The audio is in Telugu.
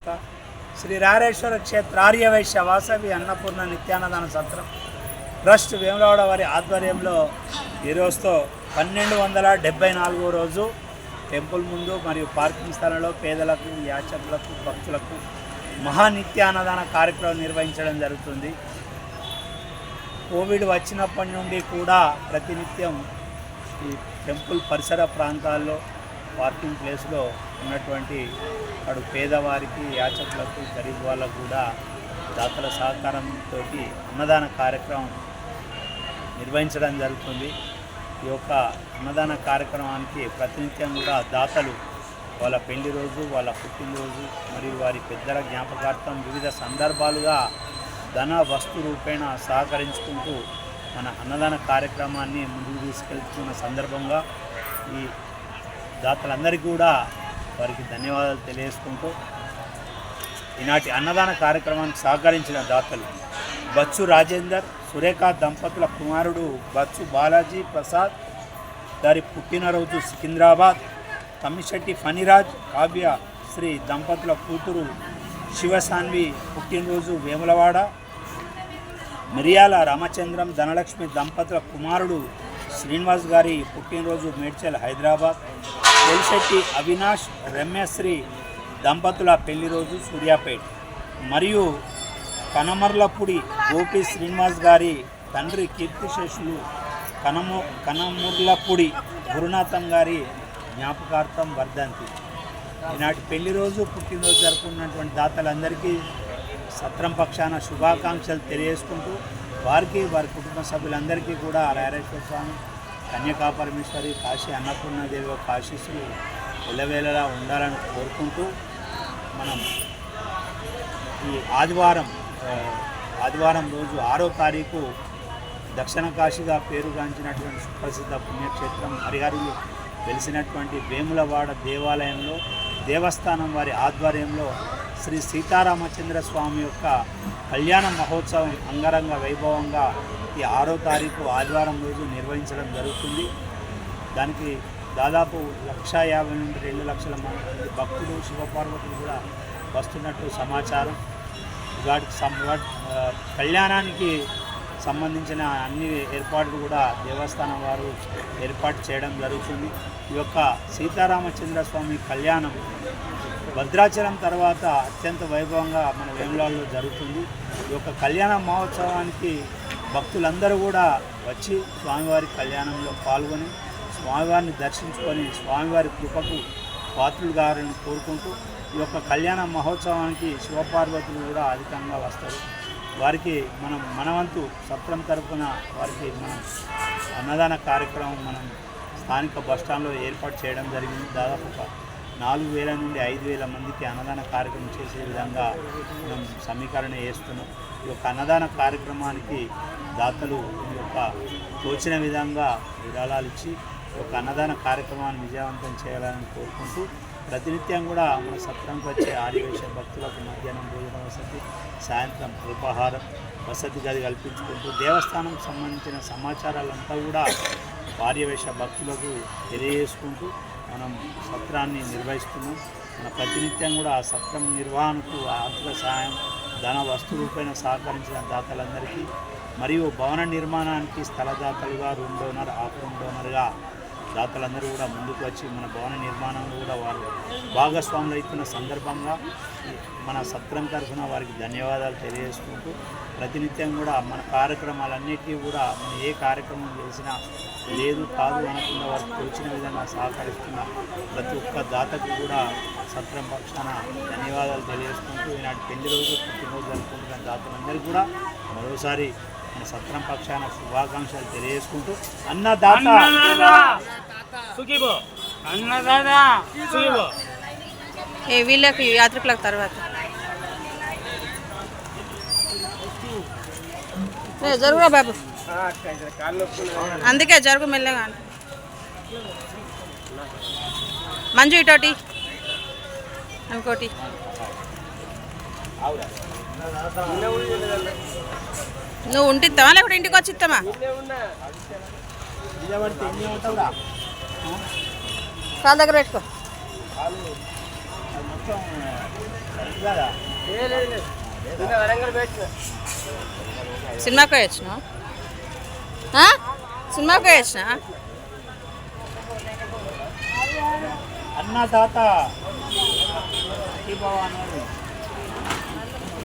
యొక్క శ్రీ రారేశ్వర క్షేత్ర ఆర్యవైశ్య వాసవి అన్నపూర్ణ నిత్యాన్నదాన సత్రం ట్రస్ట్ వేములవాడ వారి ఆధ్వర్యంలో ఈరోజుతో 1274వ రోజు టెంపుల్ ముందు మరియు పార్కింగ్ స్థలంలో పేదలకు, యాచకులకు, భక్తులకు మహానిత్యాన్నదాన కార్యక్రమం నిర్వహించడం జరుగుతుంది. కోవిడ్ వచ్చినప్పటి నుండి కూడా ప్రతినిత్యం ఈ టెంపుల్ పరిసర ప్రాంతాల్లో పార్కింగ్ ప్లేస్లో ఉన్నటువంటి అక్కడ పేదవారికి, యాచకులకు, గరీబ్ వాళ్ళకు కూడా దాతల సహకారంతో అన్నదాన కార్యక్రమం నిర్వహించడం జరుగుతుంది. ఈ యొక్క అన్నదాన కార్యక్రమానికి ప్రతినిత్యం కూడా దాతలు వాళ్ళ పెళ్లి రోజు, వాళ్ళ పుట్టినరోజు మరియు వారి పెద్దల జ్ఞాపకార్థం వివిధ సందర్భాలుగా ధన వస్తు రూపేణ సహకరించుకుంటూ మన అన్నదాన కార్యక్రమాన్ని ముందుకు తీసుకెళ్తున్న సందర్భంగా ఈ దాతలందరికీ కూడా వారికి ధన్యవాదాలు తెలియజేసుకుంటూ ఈనాటి అన్నదాన కార్యక్రమానికి సహకరించిన దాతలు బచ్చు రాజేందర్, సురేఖ దంపతుల కుమారుడు బచ్చు బాలాజీ ప్రసాద్ గారి పుట్టినరోజు సికింద్రాబాద్, తమ్మిశెట్టి ఫణిరాజ్ కావ్య శ్రీ దంపతుల కూతురు శివసాన్వి పుట్టినరోజు వేములవాడ, మిరియాల రామచంద్రం ధనలక్ష్మి దంపతుల కుమారుడు శ్రీనివాస్ గారి పుట్టినరోజు మేడ్చల్ హైదరాబాద్, కొలిశెట్టి అవినాష్ రమ్యశ్రీ దంపతుల పెళ్లి రోజు సూర్యాపేట్ మరియు కనమర్లపూడి గోపి శ్రీనివాస్ గారి తండ్రి కీర్తిశేషులు కనమర్లపూడి గురునాథం గారి జ్ఞాపకార్థం వర్ధంతి. ఈనాటి పెళ్లి రోజు, పుట్టినరోజు జరుపుకున్నటువంటి దాతలందరికీ సత్రం పక్షాన శుభాకాంక్షలు తెలియజేసుకుంటూ వారికి, వారి కుటుంబ సభ్యులందరికీ కూడా రారేశ్వర స్వామి, కన్యకా పరమేశ్వరి, కాశీ అన్నపూర్ణాదేవి యొక్క ఆశీస్సులు ఎల్లవేళలా ఉండాలని కోరుకుంటూ మనం ఈ ఆదివారం రోజు 6వ తారీఖు దక్షిణ కాశీగా పేరుగాంచినటువంటి సుప్రసిద్ధ పుణ్యక్షేత్రం హరిహరులు వెలిసినటువంటి వేములవాడ దేవాలయంలో దేవస్థానం వారి ఆధ్వర్యంలో శ్రీ సీతారామచంద్ర స్వామి యొక్క కళ్యాణ మహోత్సవం అంగరంగ వైభవంగా ఈ 6వ తారీఖు ఆదివారం రోజు నిర్వహించడం జరుగుతుంది. దానికి దాదాపు 150,000 నుండి 2 లక్షల మంది భక్తులు, శివపార్వతులు కూడా వస్తున్నట్టు సమాచారం. వాటికి కళ్యాణానికి సంబంధించిన అన్ని ఏర్పాట్లు కూడా దేవస్థానం వారు ఏర్పాటు చేయడం జరుగుతుంది. ఈ యొక్క సీతారామచంద్ర స్వామి కళ్యాణం భద్రాచలం తర్వాత అత్యంత వైభవంగా మన వేములవాడలో జరుగుతుంది. ఈ యొక్క కళ్యాణ మహోత్సవానికి భక్తులందరూ కూడా వచ్చి స్వామివారి కళ్యాణంలో పాల్గొని స్వామివారిని దర్శించుకొని స్వామివారి కృపకు పాత్రులు గారిని కోరుకుంటూ ఈ యొక్క కళ్యాణ మహోత్సవానికి శివపార్వతులు కూడా అధికంగా వస్తారు. వారికి మనవంతు సత్రం తరపున వారికి మనం అన్నదాన కార్యక్రమం మనం స్థానిక బస్టాండ్లో ఏర్పాటు చేయడం జరిగింది. దాదాపు 4,000 నుండి 5,000 మందికి అన్నదాన కార్యక్రమం చేసే విధంగా మనం సమీకరణ చేస్తున్నాం. ఈ యొక్క అన్నదాన కార్యక్రమానికి దాతలు ఈ యొక్క తోచిన విధంగా విరాళాలు ఇచ్చి ఈ యొక్క అన్నదాన కార్యక్రమాన్ని విజయవంతం చేయాలని కోరుకుంటూ ప్రతినిత్యం కూడా మన సత్రంకి వచ్చే ఆర్యవైశ్య భక్తులకు మధ్యాహ్నం భోజన వసతి, సాయంత్రం అల్పాహారం వసతి గది కల్పించుకుంటూ దేవస్థానం సంబంధించిన సమాచారాలంతా కూడా ఆర్యవైశ్య భక్తులకు తెలియజేసుకుంటూ మనం సత్రాన్ని నిర్వహిస్తున్నాం. మన ప్రతినిత్యం కూడా ఆ సత్రం నిర్వహణకు ఆర్థిక సహాయం, ధన వస్తు రూపేణ సహకరించిన దాతలందరికీ మరియు భవన నిర్మాణానికి స్థలదాతలుగా రూమ్ డోనర్, ఆఫ్ రూమ్ డోనర్గా దాతలందరూ కూడా ముందుకు వచ్చి మన భవన నిర్మాణంలో కూడా వారు భాగస్వాములు అవుతున్న సందర్భంగా మన సత్రం తరఫున వారికి ధన్యవాదాలు తెలియజేసుకుంటూ ప్రతినిత్యం కూడా మన కార్యక్రమాలన్నిటికీ కూడా మనం ఏ కార్యక్రమం చేసినా లేదు కాదు అనకుండా వారికి తోచిన విధంగా సహకరిస్తున్న ప్రతి ఒక్క దాతకు కూడా సత్రం పక్షాన ధన్యవాదాలు తెలియజేసుకుంటూ ఈనాటి పెళ్లి రోజు, పుట్టినరోజు జరుపుకుంటున్న దాతలందరికీ కూడా మరోసారి మన సత్రం పక్షాన శుభాకాంక్షలు తెలియజేసుకుంటూ వీళ్ళకి యాత్రికులకు తర్వాత జరుగురా బాబు, అందుకే జరుగు మెల్లగా. మంజు ఇటోటి ఇంకోటి నువ్వు ఉంటిస్తావా లేకపోతే ఇంటికి వచ్చి ఇస్తామా? కాళ్ళ దగ్గర పెట్టుకో. కదా సినిమాకి వచ్చిన సినిమాకి వచ్చిన అన్నదాత సఖీభవ అనేది